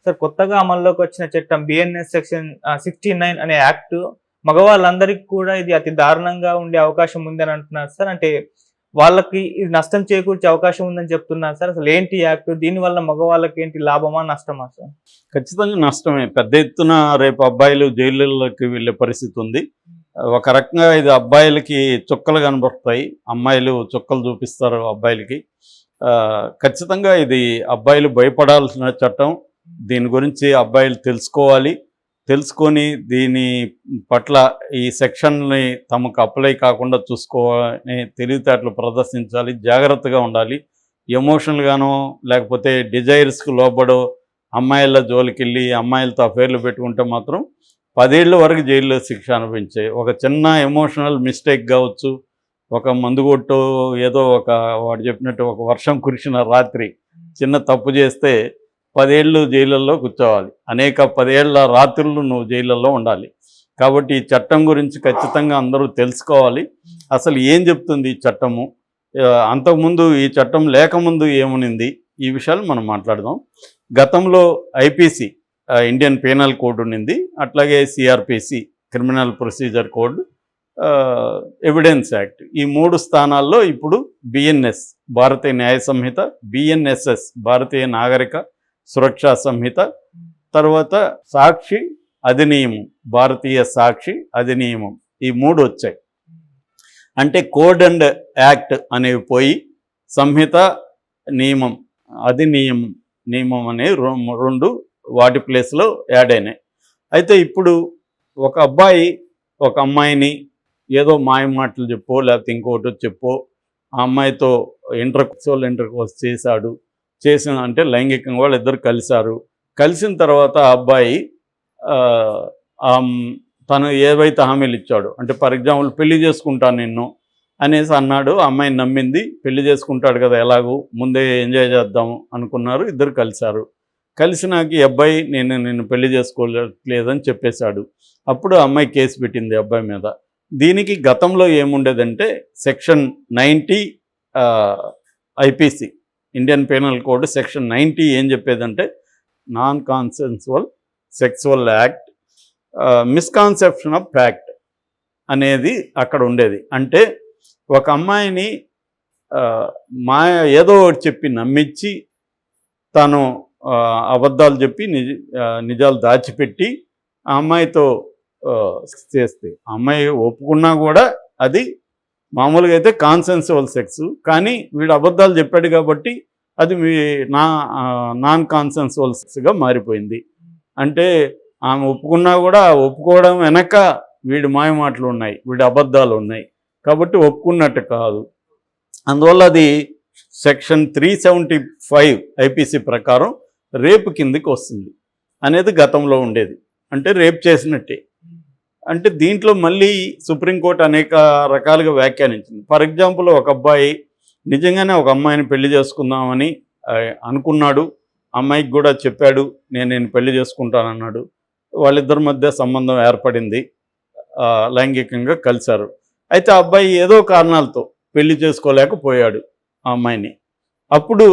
Sir కొత్తగా అమల్లోకి వచ్చిన చట్టం బిఎన్ఎస్ సెక్షన్ 69 అనే యాక్ట్ మగవాళ్ళందరికీ కూడా ఇది అతి దారుణంగా ఉండే అవకాశం ఉందని అంటున్నారు సార్. అంటే వాళ్ళకి ఇది నష్టం చేకూర్చే అవకాశం ఉందని చెప్తున్నారు సార్. అసలు ఏంటి యాక్ట్? దీనివల్ల మగవాళ్ళకి ఏంటి లాభమా? నష్టమా సార్? ఖచ్చితంగా నష్టమే. పెద్ద ఎత్తున రేపు అబ్బాయిలు జైళ్ళలోకి వెళ్ళే పరిస్థితి ఉంది. ఒక రకంగా ఇది అబ్బాయిలకి చుక్కలు కనబడతాయి, అమ్మాయిలు చుక్కలు చూపిస్తారు అబ్బాయిలకి. ఖచ్చితంగా ఇది అబ్బాయిలు భయపడాల్సిన చట్టం. దీని గురించి అబ్బాయిలు తెలుసుకోవాలి. తెలుసుకొని దీని పట్ల ఈ సెక్షన్ని తమకు అప్లై కాకుండా చూసుకోవాలని తెలివితేటలు ప్రదర్శించాలి, జాగ్రత్తగా ఉండాలి. ఎమోషనల్గానో లేకపోతే డిజైర్స్కి లోబడో అమ్మాయిల జోలికెళ్ళి అమ్మాయిలతో అఫేర్లు పెట్టుకుంటే మాత్రం 10 ఏళ్ల వరకు జైల్లో శిక్ష అనుభవించే. ఒక చిన్న ఎమోషనల్ మిస్టేక్ కావచ్చు, ఒక మందుగొట్టు ఏదో వాడు చెప్పినట్టు ఒక వర్షం కురిసిన రాత్రి చిన్న తప్పు చేస్తే 10 ఏళ్ళు జైళ్ళల్లో కూర్చోవాలి. 10 ఏళ్ల రాత్రులు నువ్వు జైళ్ళల్లో ఉండాలి. కాబట్టి ఈ చట్టం గురించి ఖచ్చితంగా అందరూ తెలుసుకోవాలి. అసలు ఏం చెప్తుంది ఈ చట్టము, అంతకుముందు ఈ చట్టం లేకముందు ఏమునింది, ఈ విషయాలు మనం మాట్లాడదాం. గతంలో ఐపీసీ ఇండియన్ పీనల్ కోడ్ ఉండింది, అట్లాగే CrPC criminal procedure code, evidence act. ఈ 3 స్థానాల్లో ఇప్పుడు బిఎన్ఎస్ భారతీయ న్యాయ సంహిత, బిఎన్ఎస్ఎస్ భారతీయ నాగరిక సురక్షా సంహిత, తర్వాత సాక్షి అధినియమం భారతీయ సాక్షి అధినియమం, ఈ 3 వచ్చాయి. అంటే కోడ్ అండ్ యాక్ట్ అనేవి పోయి సంహిత, నియమం, నియమం అనేవి 2 వాటి ప్లేస్లో యాడ్ అయినాయి. అయితే ఇప్పుడు ఒక అబ్బాయి ఒక అమ్మాయిని ఏదో మాయ మాటలు చెప్పో లేకపోతే ఇంకోటి చెప్పో ఆ అమ్మాయితో ఇంటర్కోర్స్ చేసిన అంటే లైంగికంగా వాళ్ళిద్దరు కలిశారు. కలిసిన తర్వాత ఆ అబ్బాయి తను ఏవైతే హామీలు ఇచ్చాడు, అంటే ఫర్ ఎగ్జాంపుల్ పెళ్లి చేసుకుంటాను నిన్ను అనేసి అన్నాడు. ఆ అమ్మాయిని నమ్మింది. పెళ్లి చేసుకుంటాడు కదా, ఎలాగూ ముందే ఎంజాయ్ చేద్దాము అనుకున్నారు. ఇద్దరు కలిశారు. కలిసినాక ఈ అబ్బాయి నిన్ను పెళ్లి చేసుకోలేదని చెప్పేశాడు. అప్పుడు ఆ అమ్మాయి కేసు పెట్టింది అబ్బాయి మీద. దీనికి గతంలో ఏముండేదంటే section 90 IPC Indian penal code section 90 ఏం చెప్పేదంటే non consensual sexual act, misconception of fact అనేది అక్కడ ఉండేది. అంటే ఒక అమ్మాయిని ఏదో ఒకటి చెప్పి నమ్మించి తను అబద్ధాలు చెప్పి నిజాలు దాచిపెట్టి ఆ అమ్మాయితో చేస్తే అమ్మాయి ఒప్పుకున్నా కూడా అది మామూలుగా అయితే కాన్సెన్సువల్ సెక్స్, కానీ వీడు అబద్ధాలు చెప్పాడు కాబట్టి అది నాన్ కాన్సెన్సువల్ సెక్స్గా మారిపోయింది. అంటే ఆమె ఒప్పుకున్నా కూడా ఒప్పుకోవడం వెనక వీడి మాయ మాటలు ఉన్నాయి, వీడి అబద్ధాలు ఉన్నాయి, కాబట్టి ఒప్పుకున్నట్టు కాదు. అందువల్ల అది సెక్షన్ 375 ఐపీసీ ప్రకారం రేపు కిందికి వస్తుంది అనేది గతంలో ఉండేది. అంటే రేప్ చేసినట్టే. అంటే దీంట్లో మళ్ళీ సుప్రీంకోర్టు అనేక రకాలుగా వ్యాఖ్యానించింది. ఫర్ ఎగ్జాంపుల్ ఒక అబ్బాయి నిజంగానే ఒక అమ్మాయిని పెళ్లి చేసుకుందామని అనుకున్నాడు, అమ్మాయికి కూడా చెప్పాడు నేను పెళ్లి చేసుకుంటానన్నాడు. వాళ్ళిద్దరి మధ్య సంబంధం ఏర్పడింది, లైంగికంగా కలిశారు. అయితే ఆ అబ్బాయి ఏదో కారణాలతో పెళ్లి చేసుకోలేకపోయాడు ఆ అమ్మాయిని. అప్పుడు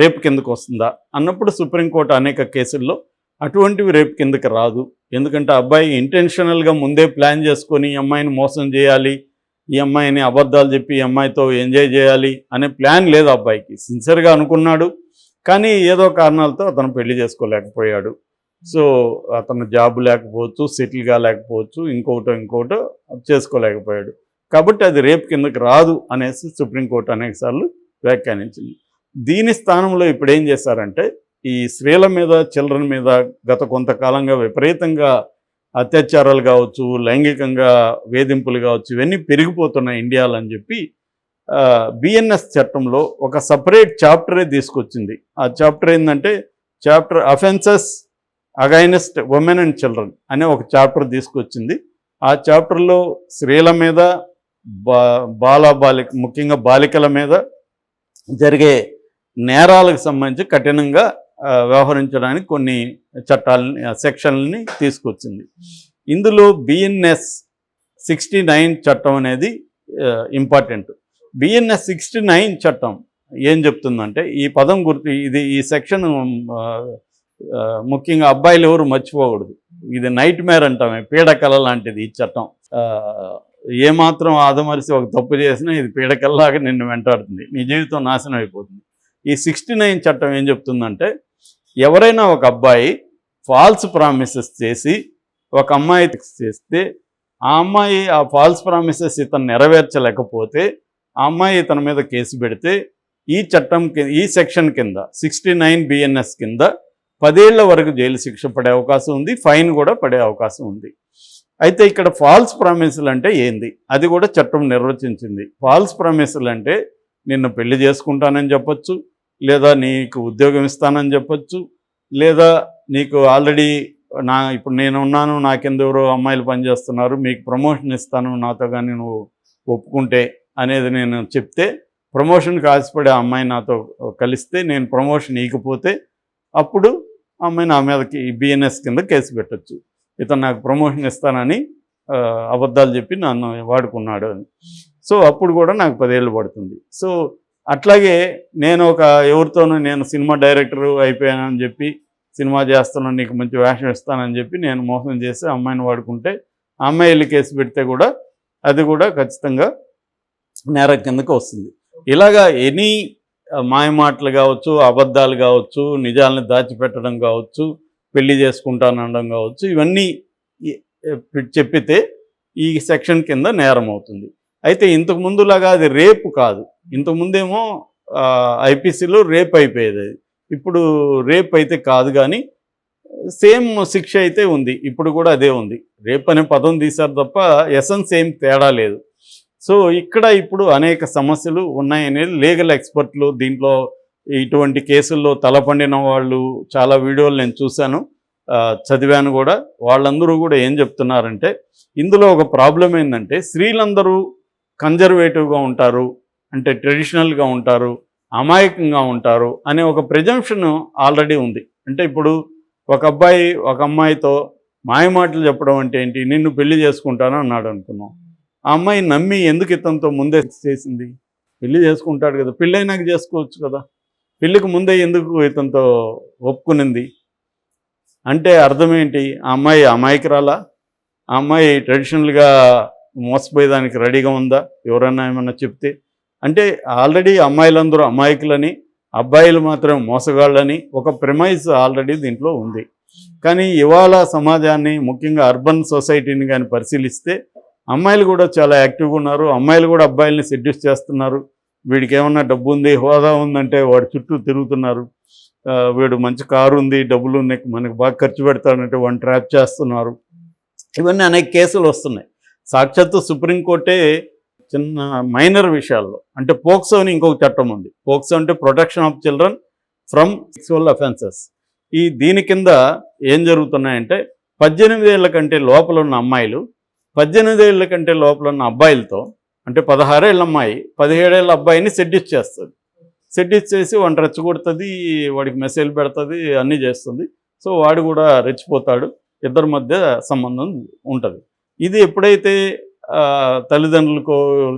రేపు కిందకు వస్తుందా అన్నప్పుడు సుప్రీంకోర్టు అనేక కేసుల్లో అటువంటివి రేపు కిందకి రాదు. ఎందుకంటే అబ్బాయి ఇంటెన్షనల్గా ముందే ప్లాన్ చేసుకొని ఈ అమ్మాయిని మోసం చేయాలి, ఈ అమ్మాయిని అబద్ధాలు చెప్పి ఈ అమ్మాయితో ఎంజాయ్ చేయాలి అనే ప్లాన్ లేదు అబ్బాయికి. సిన్సియర్గా అనుకున్నాడు, కానీ ఏదో కారణాలతో అతను పెళ్లి చేసుకోలేకపోయాడు. సో అతను జాబ్ లేకపోవచ్చు, సెటిల్ కాలేకపోవచ్చు, ఇంకోటో చేసుకోలేకపోయాడు. కాబట్టి అది రేపు కిందకి రాదు అనేసి సుప్రీంకోర్టు అనేకసార్లు వ్యాఖ్యానించింది. దీని స్థానంలో ఇప్పుడు ఏం చేశారంటే ఈ స్త్రీల మీద, చిల్డ్రన్ మీద గత కొంతకాలంగా విపరీతంగా అత్యాచారాలు కావచ్చు, లైంగికంగా వేధింపులు కావచ్చు, ఇవన్నీ పెరిగిపోతున్నాయి ఇండియాలో అని చెప్పి బిఎన్ఎస్ చట్టంలో ఒక సపరేట్ చాప్టరే తీసుకొచ్చింది. ఆ చాప్టర్ ఏంటంటే chapter offences against women and children అనే ఒక చాప్టర్ తీసుకొచ్చింది. ఆ చాప్టర్లో స్త్రీల మీద, ముఖ్యంగా బాలికల మీద జరిగే నేరాలకు సంబంధించి కఠినంగా వ్యవహరించడానికి కొన్ని సెక్షన్లని తీసుకొచ్చింది. ఇందులో బిఎన్ఎస్ 69 చట్టం అనేది ఇంపార్టెంట్. బిఎన్ఎస్ 69 చట్టం ఏం చెప్తుందంటే ఈ పదం ఈ సెక్షన్ ముఖ్యంగా అబ్బాయిలు ఎవరు మర్చిపోకూడదు. ఇది నైట్ మేర్ అంటామే, పీడకల లాంటిది ఈ చట్టం. ఏమాత్రం ఆదమరిసి ఒక తప్పు చేసినా ఇది పీడకల్లాగా నిన్ను వెంటాడుతుంది, నీ జీవితం నాశనం అయిపోతుంది. ఈ 69 చట్టం ఏం చెప్తుందంటే, ఎవరైనా ఒక అబ్బాయి ఫాల్స్ ప్రామిసెస్ చేసి ఒక అమ్మాయి చేస్తే ఆ అమ్మాయి ఆ ఫాల్స్ ప్రామిసెస్ ఇతను నెరవేర్చలేకపోతే ఆ అమ్మాయి ఇతని మీద కేసు పెడితే ఈ చట్టం ఈ సెక్షన్ కింద 69 BNS కింద 10 ఏళ్ల వరకు జైలు శిక్ష పడే అవకాశం ఉంది, ఫైన్ కూడా పడే అవకాశం ఉంది. అయితే ఇక్కడ ఫాల్స్ ప్రామిసులు అంటే ఏంది, అది కూడా చట్టం నిర్వచించింది. ఫాల్స్ ప్రామిసులు అంటే నిన్ను పెళ్లి చేసుకుంటానని చెప్పొచ్చు, లేదా నీకు ఉద్యోగం ఇస్తానని చెప్పొచ్చు, లేదా నీకు ఆల్రెడీ ఇప్పుడు నేను ఉన్నాను, నాకెందెవరో అమ్మాయిలు పనిచేస్తున్నారు, మీకు ప్రమోషన్ ఇస్తాను నాతో కానీ నువ్వు ఒప్పుకుంటే అనేది నేను చెప్తే, ప్రమోషన్కి ఆశపడే అమ్మాయి నాతో కలిస్తే నేను ప్రమోషన్ ఇవ్వకపోతే అప్పుడు అమ్మాయి నా మీదకి BNS కింద కేసు పెట్టచ్చు. ఇతను నాకు ప్రమోషన్ ఇస్తానని అబద్ధాలు చెప్పి నన్ను వాడుకున్నాడు అని. సో అప్పుడు కూడా నాకు 10 ఏళ్ళు పడుతుంది. సో అట్లాగే నేను ఎవరితోనూ నేను సినిమా డైరెక్టర్ అయిపోయానని చెప్పి సినిమా చేస్తున్నాను, నీకు మంచి వేషం ఇస్తానని చెప్పి నేను మోసం చేసి అమ్మాయిని వాడుకుంటే ఆ అమ్మాయి వెళ్ళి కేసు పెడితే కూడా అది కూడా ఖచ్చితంగా నేరం కిందకు వస్తుంది. ఇలాగా ఎనీ మాయమాటలు కావచ్చు, అబద్ధాలు కావచ్చు, నిజాలను దాచిపెట్టడం కావచ్చు, పెళ్లి చేసుకుంటానడం కావచ్చు, ఇవన్నీ చెప్పితే ఈ సెక్షన్ కింద నేరం అవుతుంది. అయితే ఇంతకు ముందులాగా అది రేపు కాదు, ఇంతకుముందేమో IPCలో రేప్ అయిపోయేది, అది ఇప్పుడు రేప్ అయితే కాదు, కానీ సేమ్ శిక్ష అయితే ఉంది. ఇప్పుడు కూడా అదే ఉంది, రేప్ అనే పదం తీశారు తప్ప ఎసెన్స్ ఏం తేడా లేదు. సో ఇక్కడ ఇప్పుడు అనేక సమస్యలు ఉన్నాయనేది లీగల్ ఎక్స్పర్ట్లు, దీంట్లో ఇటువంటి కేసుల్లో తలపండిన వాళ్ళు చాలా వీడియోలు నేను చూశాను, చదివాను కూడా. వాళ్ళందరూ కూడా ఏం చెప్తున్నారంటే, ఇందులో ఒక ప్రాబ్లం ఏంటంటే స్త్రీలందరూ కన్జర్వేటివ్గా ఉంటారు, అంటే ట్రెడిషనల్గా ఉంటారు, అమాయకంగా ఉంటారు అనే ఒక ప్రిజంప్షన్ ఆల్రెడీ ఉంది. అంటే ఇప్పుడు ఒక అబ్బాయి ఒక అమ్మాయితో మాయమాటలు చెప్పడం అంటే ఏంటి, నిన్ను పెళ్లి చేసుకుంటాను అన్నాడు అనుకున్నాం, ఆ అమ్మాయి నమ్మి ఎందుకు ఇతనితో ముందే చేసింది? పెళ్లి చేసుకుంటాడు కదా, పెళ్ళైనాక చేసుకోవచ్చు కదా, పెళ్ళికి ముందే ఎందుకు ఇతనితో ఒప్పుకునింది అంటే అర్థం ఏంటి? ఆ అమ్మాయి అమాయకురాలా? ఆ అమ్మాయి ట్రెడిషనల్గా మోసపోయేదానికి రెడీగా ఉందా ఎవరన్నా ఏమన్నా చెప్తే? అంటే ఆల్రెడీ అమ్మాయిలందరూ అమాయకులని, అబ్బాయిలు మాత్రం మోసగాళ్ళని ఒక ప్రిమైజ్ ఆల్రెడీ దీంట్లో ఉంది. కానీ ఇవాళ సమాజాన్ని, ముఖ్యంగా అర్బన్ సొసైటీని కానీ పరిశీలిస్తే అమ్మాయిలు కూడా చాలా యాక్టివ్గా ఉన్నారు, అమ్మాయిలు కూడా అబ్బాయిల్ని సెడ్యూస్ చేస్తున్నారు. వీడికి ఏమన్నా డబ్బు ఉంది, హోదా ఉందంటే వాడి చుట్టూ తిరుగుతున్నారు, వీడు మంచి కారు ఉంది, డబ్బులు ఉన్నాయి, మనకు బాగా ఖర్చు పెడతాడంటే వాడిని ట్రాప్ చేస్తున్నారు. ఇవన్నీ అనేక కేసులు వస్తున్నాయి. సాక్షాత్తు సుప్రీంకోర్టే చిన్న మైనర్ విషయాల్లో, అంటే పోక్సో అని ఇంకొక చట్టం ఉంది, పోక్సో అంటే protection of children from sexual offences. దీని కింద ఏం జరుగుతున్నాయంటే 18 ఏళ్ల కంటే లోపల ఉన్న అమ్మాయిలు 18 ఏళ్ల కంటే లోపల ఉన్న అబ్బాయిలతో, అంటే 16 ఏళ్ళ అమ్మాయి 17 ఏళ్ళ అబ్బాయిని సెడ్యూస్ చేస్తుంది. సెడ్యూస్ చేసి వాడిని రెచ్చగొడుతుంది, వాడికి మెసేజ్ పెడుతుంది, అన్నీ చేస్తుంది. సో వాడు కూడా రెచ్చిపోతాడు, ఇద్దరి మధ్య సంబంధం ఉంటుంది. ఇది ఎప్పుడైతే తల్లిదండ్రులకు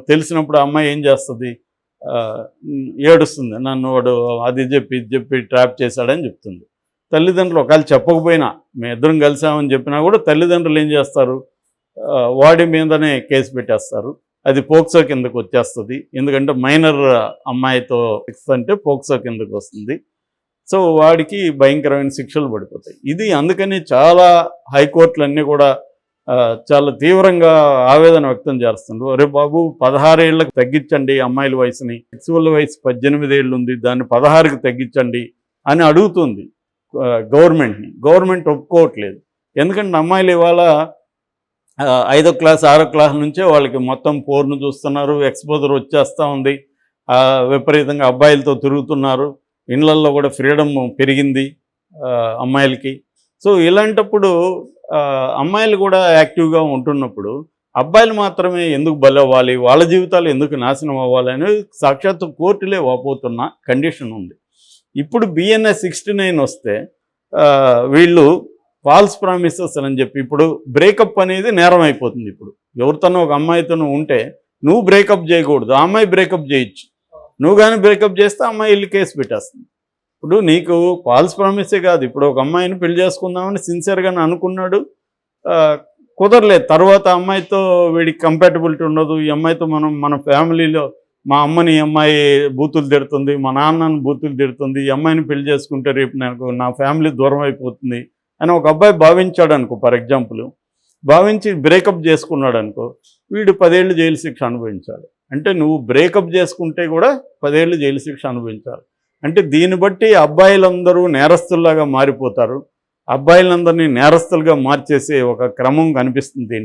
తెలిసినప్పుడు అమ్మాయి ఏం చేస్తుంది, ఏడుస్తుంది, నన్ను వాడు అది చెప్పి ఇది చెప్పి ట్రాప్ చేశాడని చెప్తుంది. తల్లిదండ్రులు ఒకవేళ చెప్పకపోయినా, మేము ఇద్దరం కలిసామని చెప్పినా కూడా తల్లిదండ్రులు ఏం చేస్తారు, వాడి మీదనే కేసు పెట్టేస్తారు. అది పోక్సో కిందకు వచ్చేస్తుంది, ఎందుకంటే మైనర్ అమ్మాయితో అంటే పోక్సో కిందకు వస్తుంది. సో వాడికి భయంకరమైన శిక్షలు పడిపోతాయి. ఇది అందుకని చాలా హైకోర్టులన్నీ కూడా చాలా తీవ్రంగా ఆవేదన వ్యక్తం చేస్తున్నారు. అరే బాబు, 16 ఏళ్ళకి తగ్గించండి అమ్మాయిల వయసుని, సెక్సువల్ వయసు 18 ఏళ్ళు ఉంది, దాన్ని 16కి తగ్గించండి అని అడుగుతుంది గవర్నమెంట్ని. గవర్నమెంట్ ఒప్పుకోవట్లేదు, ఎందుకంటే అమ్మాయిలు ఇవాళ 5వ క్లాస్ 6వ క్లాస్ నుంచే వాళ్ళకి మొత్తం పోర్ను చూస్తున్నారు, ఎక్స్పోజర్ వచ్చేస్తూ ఉంది, విపరీతంగా అబ్బాయిలతో తిరుగుతున్నారు, ఇళ్లల్లో కూడా ఫ్రీడమ్ పెరిగింది అమ్మాయిలకి. సో ఇలాంటప్పుడు అమ్మాయిలు కూడా యాక్టివ్గా ఉంటున్నప్పుడు అబ్బాయిలు మాత్రమే ఎందుకు బలవ్వాలి, వాళ్ళ జీవితాలు ఎందుకు నాశనం అవ్వాలి అని సాక్షాత్తు కోర్టులే వాపోతున్న కండిషన్ ఉంది. ఇప్పుడు BNS 69 వస్తే వీళ్ళు ఫాల్స్ ప్రామిసెస్ అని చెప్పి ఇప్పుడు బ్రేకప్ అనేది నేరం అయిపోతుంది. ఇప్పుడు ఎవరితోనో ఒక అమ్మాయితోనూ ఉంటే నువ్వు బ్రేకప్ చేయకూడదు, ఆ అమ్మాయి బ్రేకప్ చేయొచ్చు. నువ్వు కానీ బ్రేకప్ చేస్తే అమ్మాయి వెళ్ళి కేసు పెట్టేస్తుంది. ఇప్పుడు నీకు ఫాల్స్ ప్రామిసే కాదు, ఇప్పుడు ఒక అమ్మాయిని పెళ్లి చేసుకుందామని సిన్సియర్గా అనుకున్నాడు, ఆ, కుదరలేదు. తర్వాత అమ్మాయితో వీడికి కంపాటబిలిటీ ఉండదు, ఈ అమ్మాయితో మన ఫ్యామిలీలో మా అమ్మని ఈ అమ్మాయి బూతులు తిడుతుంది, మా నాన్నని బూతులు తిడుతుంది, ఈ అమ్మాయిని పెళ్లి చేసుకుంటే రేపు నా ఫ్యామిలీ దూరం అయిపోతుంది అని ఒక అబ్బాయి భావించాడు అనుకో, ఫర్ ఎగ్జాంపుల్ భావించి బ్రేకప్ చేసుకున్నాడు అనుకో, వీడు 10 ఏళ్ళు జైలు శిక్ష అనుభవించాలి. అంటే నువ్వు బ్రేకప్ చేసుకుంటే కూడా 10 ఏళ్ళు జైలు శిక్ష అనుభవించాలి. అంటే దీన్ని బట్టి అబ్బాయిలందరూ నేరస్తుల్లాగా మారిపోతారు, అబ్బాయిలందరినీ నేరస్తులుగా మార్చేసే ఒక క్రమం కనిపిస్తుంది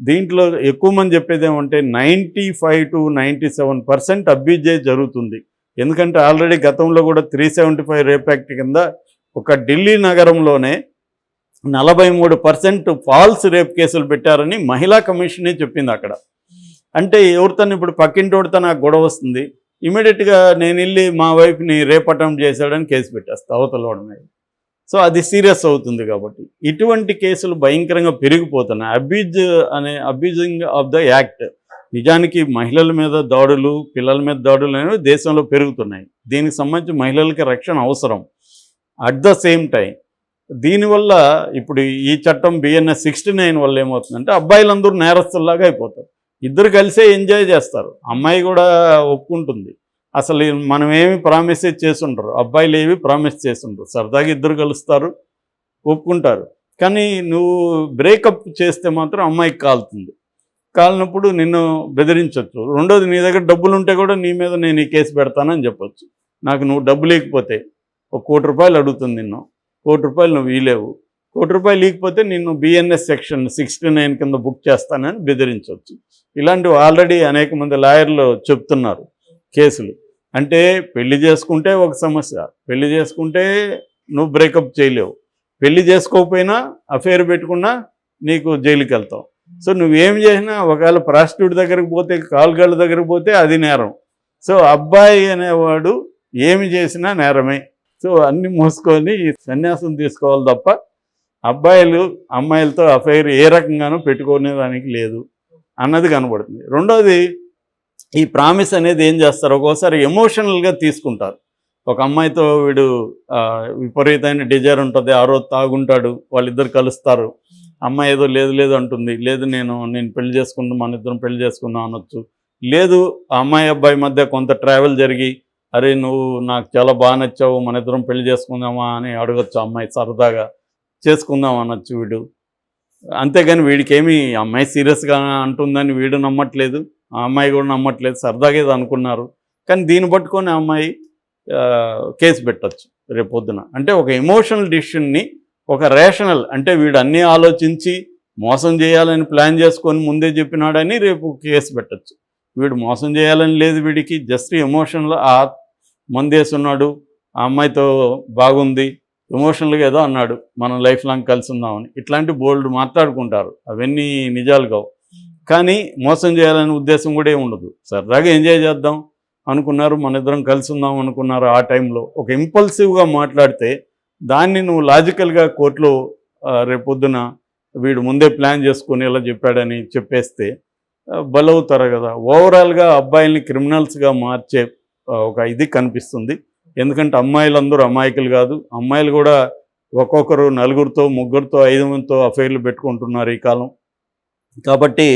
దీంట్లో ఎక్కువ మంది చెప్పేది ఏమంటే 95 to 97% అబ్యూజే జరుగుతుంది. ఎందుకంటే ఆల్రెడీ గతంలో కూడా 375 రేప్ యాక్ట్ కింద ఒక ఢిల్లీ నగరంలోనే 43% ఫాల్స్ రేప్ కేసులు పెట్టారని మహిళా కమిషనే చెప్పింది అక్కడ. అంటే ఎవరితో ఇప్పుడు పక్కింటోడితో నాకు గొడవ వస్తుంది, ఇమీడియట్గా నేను వెళ్ళి మా వైఫ్ని రేప్ అటెంప్ట్ చేశాడని కేసు పెట్టేస్తా అవతలవాడి మీద. సో అది సీరియస్ అవుతుంది. కాబట్టి ఇటువంటి కేసులు భయంకరంగా పెరిగిపోతున్నాయి. Abusing of the act. నిజానికి మహిళల మీద దాడులు, పిల్లల మీద దాడులు అనేవి దేశంలో పెరుగుతున్నాయి. దీనికి సంబంధించి మహిళలకి రక్షణ అవసరం. అట్ ద సేమ్ టైం దీనివల్ల ఇప్పుడు ఈ చట్టం BNS 69 వల్ల ఏమవుతుందంటే అబ్బాయిలందరూ నేరస్తుల్లాగా అయిపోతారు. ఇద్దరు కలిసే ఎంజాయ్ చేస్తారు, అమ్మాయి కూడా ఒప్పుకుంటుంది. అసలు మనం ఏమి ప్రామిస్ చేసుంటారు, అబ్బాయిలు ఏవి ప్రామిస్ చేసుంటారు, సరదాగా ఇద్దరు కలుస్తారు, ఒప్పుకుంటారు. కానీ నువ్వు బ్రేకప్ చేస్తే మాత్రం అమ్మాయికి కాలుతుంది. కాలినప్పుడు నిన్ను బెదిరించవచ్చు. రెండోది, నీ దగ్గర డబ్బులు ఉంటే కూడా నీ మీద నేను ఈ కేసు పెడతానని చెప్పొచ్చు. నాకు నువ్వు డబ్బు లేకపోతే ₹1 కోటి అడుగుతుంది నిన్ను, ₹1 కోటి నువ్వు ఇలేవు, ₹1 కోటి లేకపోతే నిన్ను BNS సెక్షన్ 69 కింద బుక్ చేస్తానని బెదిరించవచ్చు. ఇలాంటివి ఆల్రెడీ అనేక మంది లాయర్లు చెప్తున్నారు కేసులు. అంటే పెళ్లి చేసుకుంటే ఒక సమస్య, పెళ్లి చేసుకుంటే నువ్వు బ్రేకప్ చేయలేవు, పెళ్లి చేసుకోకపోయినా అఫేర్ పెట్టుకున్నా నీకు జైలుకి వెళ్తావు. సో నువ్వేం చేసినా ఒకవేళ ప్రాస్టిట్యూట్ దగ్గరకు పోతే, కాల్గాళ్ళ దగ్గరకు పోతే అది నేరం. సో అబ్బాయి అనేవాడు ఏమి చేసినా నేరమే. సో అన్నీ మూసుకొని సన్యాసం తీసుకోవాలి తప్ప అబ్బాయిలు అమ్మాయిలతో అఫైర్ ఏ రకంగానూ పెట్టుకునేదానికి లేదు అన్నది కనబడుతుంది. రెండోది, ఈ ప్రామిస్ అనేది ఏం చేస్తారు, ఒక్కోసారి ఎమోషనల్గా తీసుకుంటారు. ఒక అమ్మాయితో వీడు విపరీతమైన డిజైర్ ఉంటుంది, ఆ రోజు తాగుంటాడు, వాళ్ళిద్దరు కలుస్తారు, అమ్మాయి ఏదో లేదు అంటుంది, లేదు నేను పెళ్లి చేసుకుందాం, మన ఇద్దరం పెళ్లి చేసుకుందాం అనొచ్చు. లేదు, ఆ అమ్మాయి అబ్బాయి మధ్య కొంత ట్రావెల్ జరిగి, అరే నువ్వు నాకు చాలా బాగా నచ్చావు, మన ఇద్దరం పెళ్లి చేసుకుందామా అని అడగచ్చు అమ్మాయి, సరదాగా చేసుకుందాం అనొచ్చు వీడు. అంతేగాని వీడికి ఏమి అమ్మాయి సీరియస్గా అంటుందని వీడు నమ్మట్లేదు, ఆ అమ్మాయి కూడా నమ్మట్లేదు, సరదాగా ఏదో అనుకున్నారు. కానీ దీన్ని పట్టుకొని ఆ అమ్మాయి కేసు పెట్టచ్చు రేపొద్దున. అంటే ఒక ఎమోషనల్ డిసిషన్ని ఒక రేషనల్, అంటే వీడు అన్నీ ఆలోచించి మోసం చేయాలని ప్లాన్ చేసుకొని ముందే చెప్పినాడని రేపు కేసు పెట్టచ్చు. వీడు మోసం చేయాలని లేదు, వీడికి జస్ట్ ఎమోషనల్, మందేస్తున్నాడు, ఆ అమ్మాయితో బాగుంది, ఎమోషనల్గా ఏదో అన్నాడు, మనం లైఫ్ లాంగ్ కలిసి ఉందామని. ఇట్లాంటి బోల్డ్ మాట్లాడుకుంటారు, అవన్నీ నిజాలు కావు. కానీ మోసం చేయాలనే ఉద్దేశం కూడా ఏమి ఉండదు, సరదాగా ఎంజాయ్ చేద్దాం అనుకున్నారు, మన ఇద్దరం కలిసి ఉందాం అనుకున్నారు. ఆ టైంలో ఒక ఇంపల్సివ్గా మాట్లాడితే దాన్ని నువ్వు లాజికల్గా కోర్టులో రేపొద్దున వీడు ముందే ప్లాన్ చేసుకొని ఇలా చెప్పాడని చెప్పేస్తే బలవుతారు కదా. ఓవరాల్గా అబ్బాయిల్ని క్రిమినల్స్గా మార్చే ఒక ఇది కనిపిస్తుంది. ఎందుకంటే అమ్మాయిలందరూ అమాయకులు కాదు, అమ్మాయిలు కూడా ఒక్కొక్కరు 4 3 5 మందితో అఫైర్లు పెట్టుకుంటున్నారు ఈ కాలం. కాబట్టి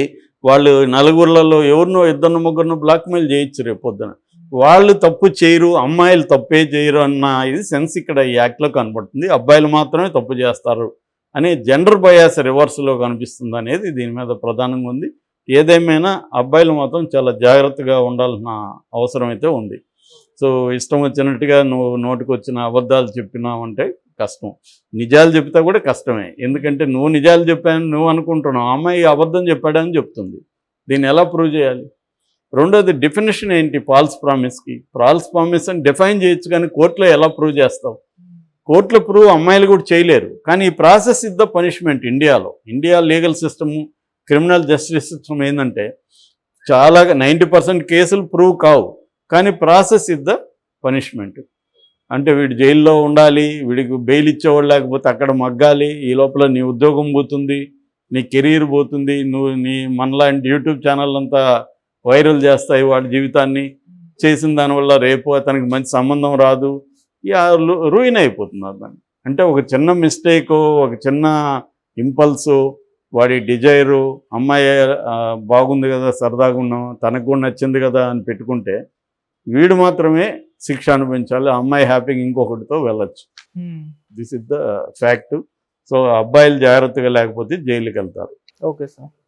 వాళ్ళు 4 ఎవరినో 2 3 బ్లాక్మెయిల్ చేయొచ్చు రేపొద్దున. వాళ్ళు తప్పు చేయరు, అమ్మాయిలు తప్పే చేయరు అన్న ఇది సెన్స్ ఇక్కడ ఈ యాక్ట్లో కనబడుతుంది. అబ్బాయిలు మాత్రమే తప్పు చేస్తారు అనే జెండర్ బయాస్ రివర్స్లో కనిపిస్తుంది అనేది దీని మీద ప్రధానంగా ఉంది. ఏదేమైనా అబ్బాయిలు మాత్రం చాలా జాగ్రత్తగా ఉండాల్సిన అవసరం అయితే ఉంది. సో ఇష్టం వచ్చినట్టుగా నువ్వు నోటికి వచ్చిన అబద్ధాలు చెప్పినావంటే కష్టం, నిజాలు చెప్తా కూడా కష్టమే. ఎందుకంటే నువ్వు నిజాలు చెప్పాను నువ్వు అనుకుంటున్నావు, అమ్మాయి అబద్ధం చెప్పాడని చెప్తుంది. దీన్ని ఎలా ప్రూవ్ చేయాలి? రెండోది, డెఫినేషన్ ఏంటి ఫాల్స్ ప్రామిస్కి? ఫాల్స్ ప్రామిస్ అని డిఫైన్ చేయొచ్చు, కానీ కోర్టులో ఎలా ప్రూవ్ చేస్తావు? కోర్టులో ప్రూవ్ అమ్మాయిలు కూడా చేయలేరు. కానీ ఈ process is the punishment. India legal system, criminal justice system ఏంటంటే చాలా 90% కేసులు ప్రూవ్ కావు, కానీ ప్రాసెస్ ఇస్ ద పనిష్మెంట్. అంటే వీడు జైల్లో ఉండాలి, వీడికి బెయిల్ ఇచ్చేవాళ్ళు లేకపోతే అక్కడ మగ్గాలి, ఈ లోపల నీ ఉద్యోగం పోతుంది, నీ కెరీర్ పోతుంది, మనలాంటి యూట్యూబ్ ఛానల్ అంతా వైరల్ చేస్తాయి వాడి జీవితాన్ని, చేసిన దానివల్ల రేపు అతనికి మంచి సంబంధం రాదు, ఇక రూయిన్ అయిపోతుంది దాన్ని. అంటే ఒక చిన్న మిస్టేకు, ఒక చిన్న ఇంపల్సు, వాడి డిజైరు, అమ్మాయి బాగుంది కదా, సరదాగా ఉన్నాం, తనకు కూడా నచ్చింది కదా అని పెట్టుకుంటే వీడు మాత్రమే శిక్ష అనుభవించాలి, అమ్మాయి హ్యాపీగా ఇంకొకటితో వెళ్ళొచ్చు. This is the fact. So అబ్బాయిలు జాగ్రత్తగా లేకపోతే జైలుకి వెళ్తారు. Okay sir.